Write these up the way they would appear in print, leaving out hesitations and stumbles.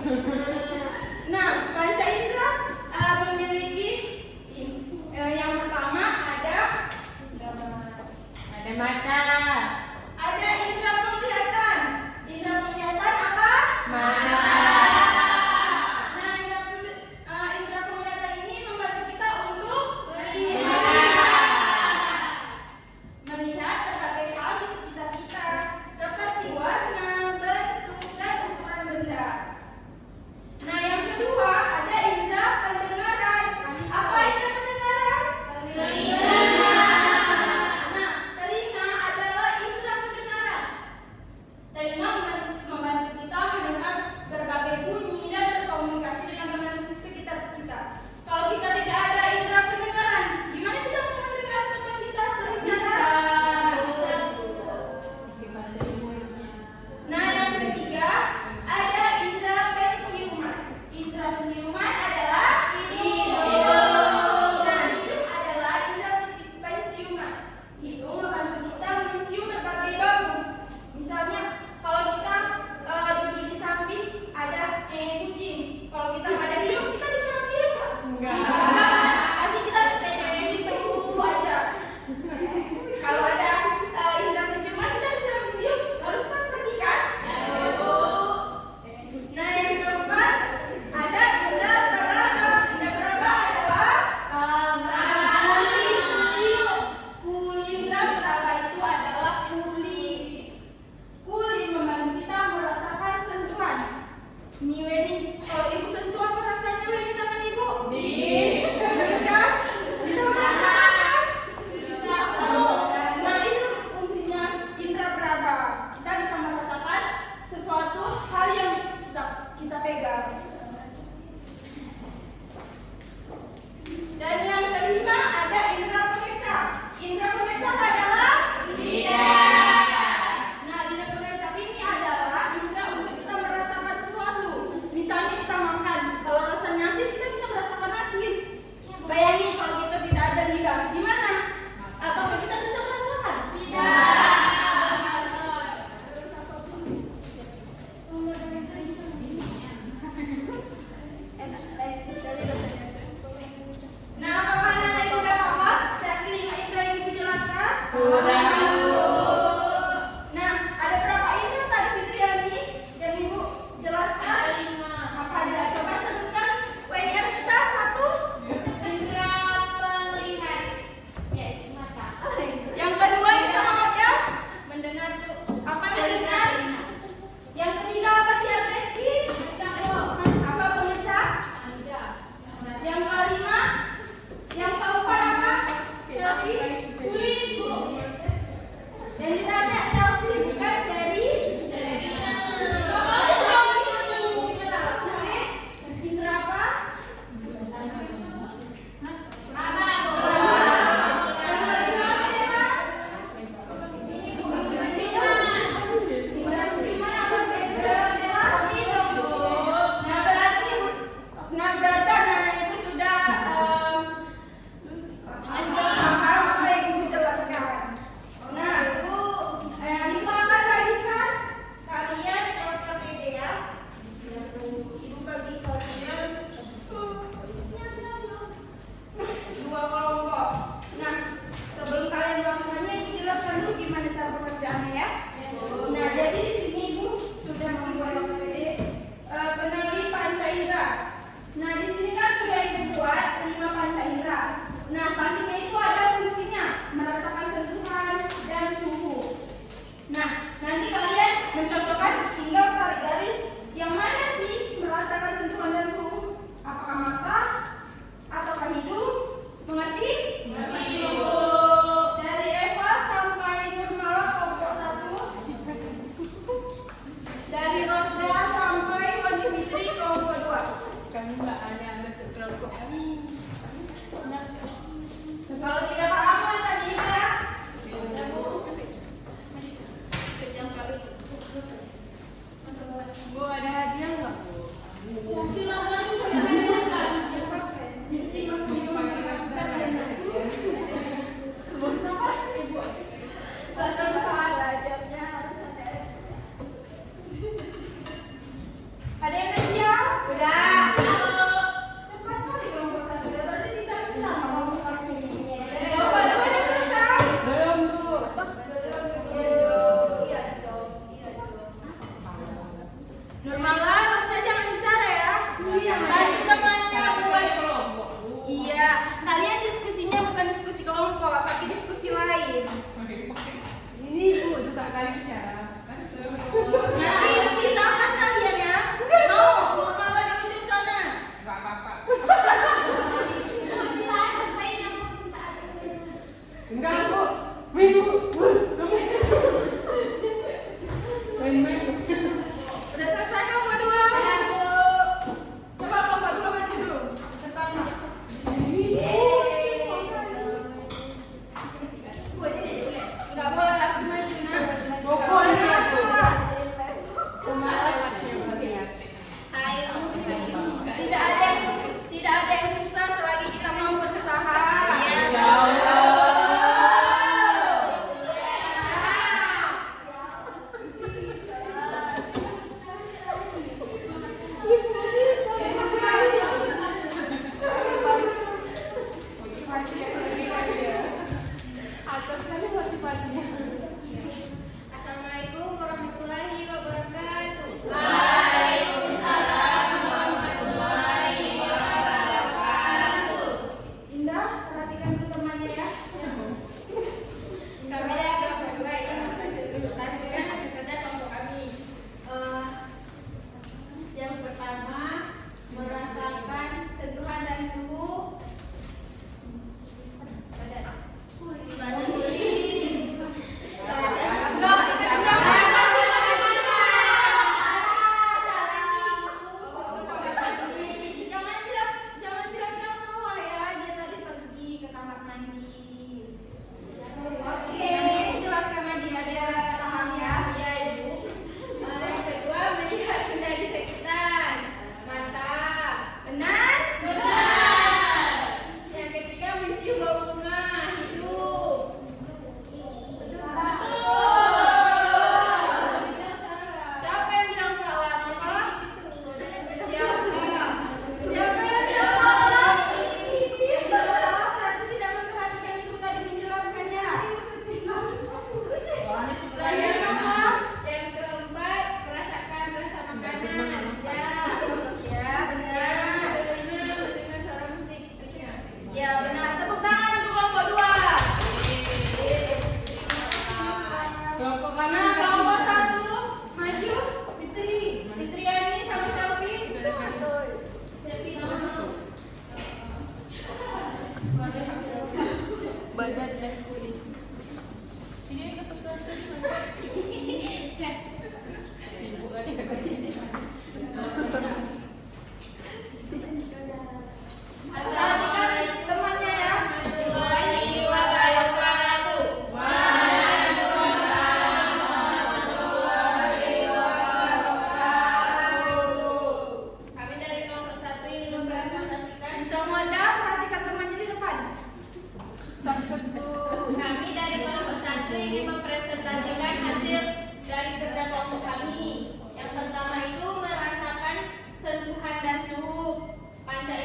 Nah, panca indera memiliki yang pertama ada mata. Ada indera penglihatan. Indera penglihatan apa? Mata. Nah, indera penglihatan ini membantu kita untuk melihat berbagai hal di sekitar kita, seperti warna, bentuk, dan ukuran benda. Nah, yang kedua ada indera pendengaran. Apa indera pendengaran? Telinga. Nah, telinga adalah indera pendengaran. Telinga membantu kita mendengar berbagai bunyi dan berkomunikasi dengan teman sekitar kita. Kalau kita tidak ada indera pendengaran, gimana kita mau mendengar teman kita berbicara? Nah, yang ketiga ada indera penciuman. Indera penciuman adalah hidung. Nah, hidung adalah indera penciuman. Hidung membantu kita mencium berbagai bau. Misalnya, kalau kita duduk di samping ada kucing. Kalau kita nggak ada hidung, kita bisa meniru nggak? Enggak. Pasti kita stay di situ aja. Kalau ada indera penciuman, kita bisa mencium, lalu kita pergi kan? Nah, yang keempat ada indera peraba. Indera peraba adalah kuli. Indera peraba itu adalah kuli. Kuli membantu kita merasakan sentuhan. Nih Weni, kalau ibu sentuh apa rasanya Weni tangan ibu? Dingin kan? Bisa merasakan? Bisa. Nah, itu fungsinya indera peraba. Kita bisa merasakan sesuatu hal yang kita pegang. Dan yang kelima ada indera pengecap. Indera pengecap adalah lidah. Nah, indera pengecap ini adalah indera untuk kita merasakan sesuatu. Misalnya kita makan, kalau rasanya asin kita bisa merasakan asin. Bayangin kalau kita tidak ada lidah, gimana? Apakah kita bisa merasakan?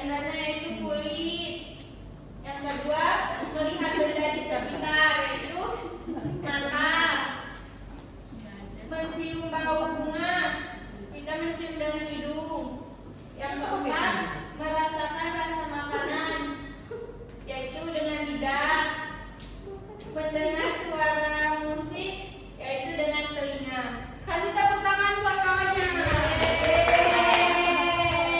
indranya yaitu kulit. Yang kedua, melihat benda di sekitar yaitu mata. Mencium bau bunga, kita mencium dengan hidung. Yang keempat, merasakan rasa makanan yaitu dengan lidah. Mendengar suara musik yaitu dengan telinga. Kasih tepuk tangan buat kawannya.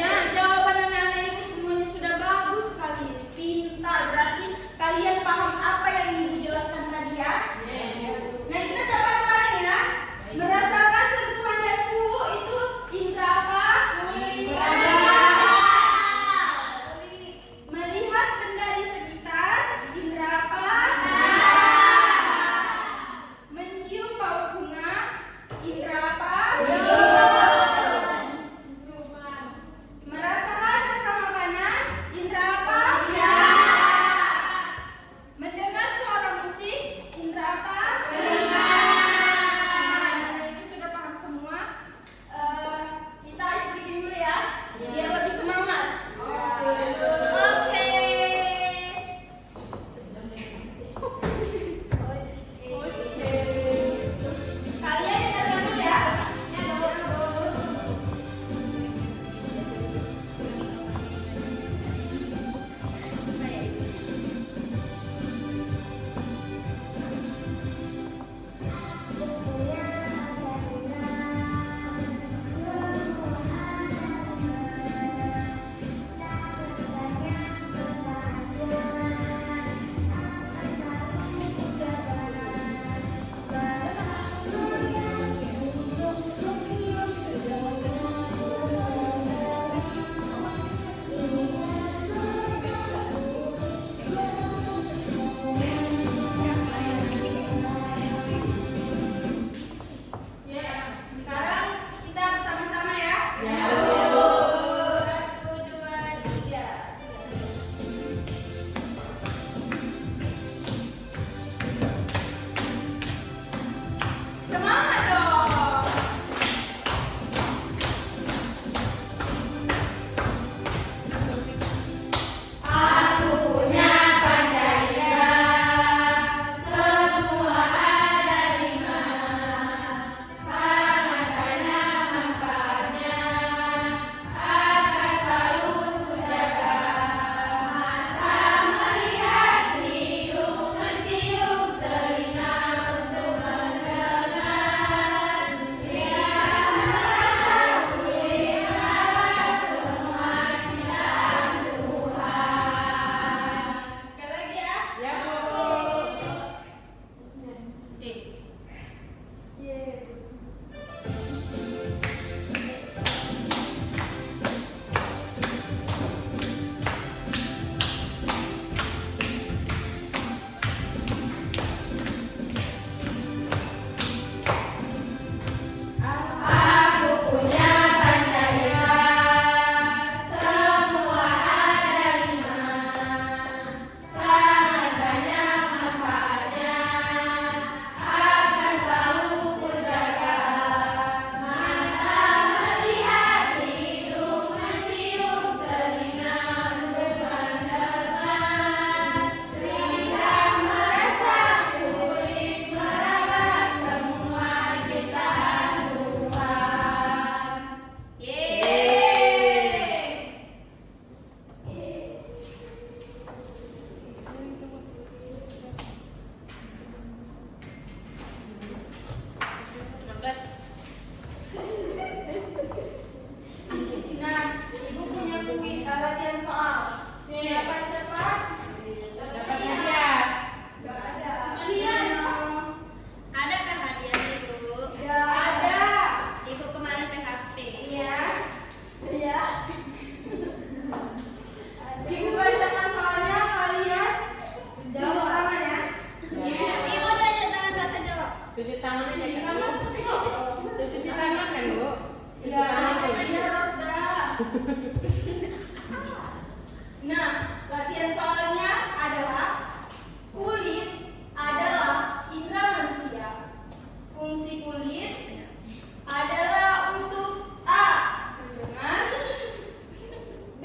Nah, jawaban anak-anak ibu semuanya sudah bagus sekali. Pintar, berarti kalian paham apa yang ibu jelaskan tadi ya? Nah, kita coba kemarin ya. Merasakan sentuhan dan suhu itu indra apa? Melihat benda di sekitar indra apa? Mencium bau bunga indra apa? Merasakan rasa makanan indra apa? Mendengar suara musik indra apa? Itu sudah paham semua. Kita sedikit dulu ya, biar lebih semangat. Oke. Kalian dengar dulu ya. Sekarang kita bersama-sama ya. Satu, dua, tiga. Semangat dong. Aku punya panca indera, semua ada di mana. Sangat banyak manfaatnya, akan selalu kujaga. Mata melihat, hidung mencium, telinga untuk mendengar, lidah merasa, kulit meraba, semua ciptaan Tuhan. Sekali lagi ya. Ya, Bu. 'Aku punya panca indera, semua ada di mana. Sangat banyak manfaatnya, akan selalu kujaga. Mata melihat, hidung mencium, telinga untuk mendengar, lidah merasa, kulit meraba, semua ciptaan Tuhan. Yeay. 16. Nah, ibu punya kuis latihan soal. Siapa cepat? Dapat hadiah. Nggak ada. Adakah hadiahnya itu? Ya ada. Ibu kemarin PHP. Iya. Iya. Ibu bacakan soalnya, kalian jawab tangan ya. Ibu tanya tangan rasa jawab. Tunjuk tangan aja kan, Bu? Tangan. Tunjuk tangan kan, Bu? Ya, ini harus dah. Nah, latihan soalnya adalah kulit adalah indera manusia. Fungsi kulit adalah untuk A. Mendengar, B.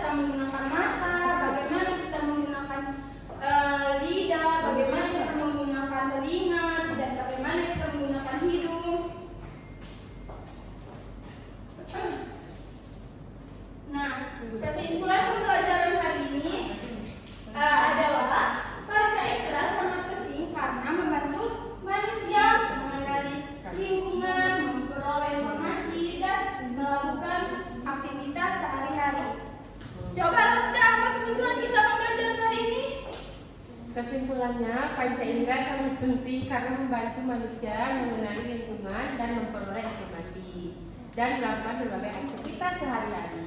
kita menggunakan mata, bagaimana kita menggunakan lidah, bagaimana kita menggunakan telinga, dan bagaimana kita menggunakan hidung. Nah, kesimpulan pembelajaran hari ini adalah panca indera sangat penting karena membantu manusia mengenali lingkungan, memperoleh informasi, dan melakukan aktivitas sehari-hari. Coba Rosda, apa kesimpulan kita pembelajaran hari ini? Kesimpulannya, panca indera sangat penting karena membantu manusia mengenali lingkungan dan memperoleh informasi dan melakukan berbagai aktivitas sehari-hari.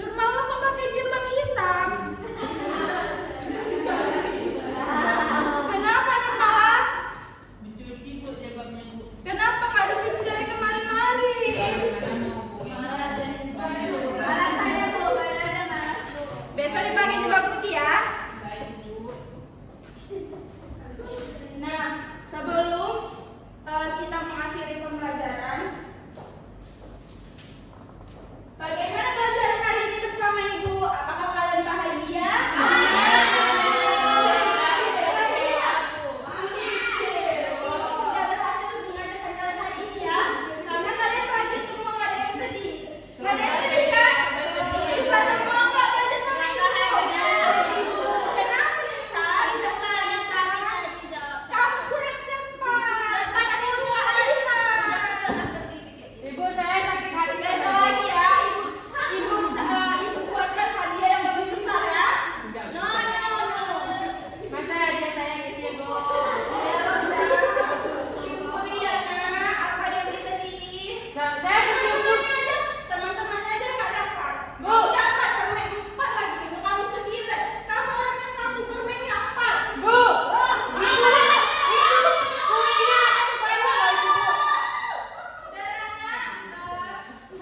Nurmal lo kok pakai jilbab hitam? Kenapa Nurmal? Mencuci bu jilbabnya bu. Kenapa nggak dicuci dari kemarin-kemarin? Besok dipakai jilbab putih ya. Baik bu. Nah, sebelum kita mengakhiri pembelajaran, bagaimana pelajaran hari ini bersama Ibu? Apakah kalian bahagia? Sudah berhasil untuk mengajarkan kalian hari ini ya. Karena kalian bahagia semua, nggak ada yang sedih. Nggak ada yang sedih kan? Kita semua nggak belajar sama Ibu. Kenapa Nisa? Kamu kurang cepat. Makanya Ibu nggak lihat. Ibu, saya sakit hati. Besok lagi ya, ibu buatkan hadiah yang lebih besar ya. Masa aja saya kecil, Bu. Syukuri ya nak, apa yang diberi. Saya bersyukur. Teman-temannya aja nggak dapat. Bu. Kamu dapat permen 4 lagi itu kamu sendiri. Kamu orangnya 1 permennya 4. Bu. Kuenya supaya nggak itu, Bu.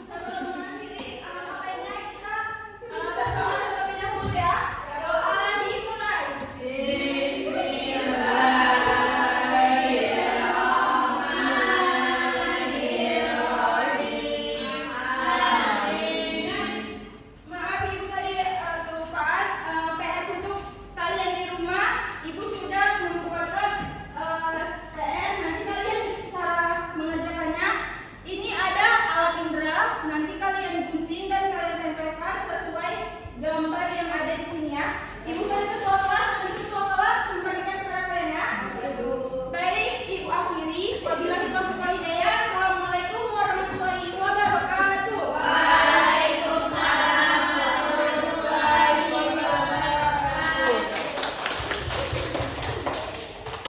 Sebelum mengakhiri apa-apanya kita berdoa terlebih dahulu ya. Doa dimulai. Maaf Ibu tadi kelupaan PR untuk kalian di rumah. Ibu sudah membuatkan PR. Nanti kalian cara mengerjakannya. Ini ada alat indera. Nanti kalian gunting dan kalian tempelkan sesuai gambar yang ada di sini ya. Ibu tadi ketua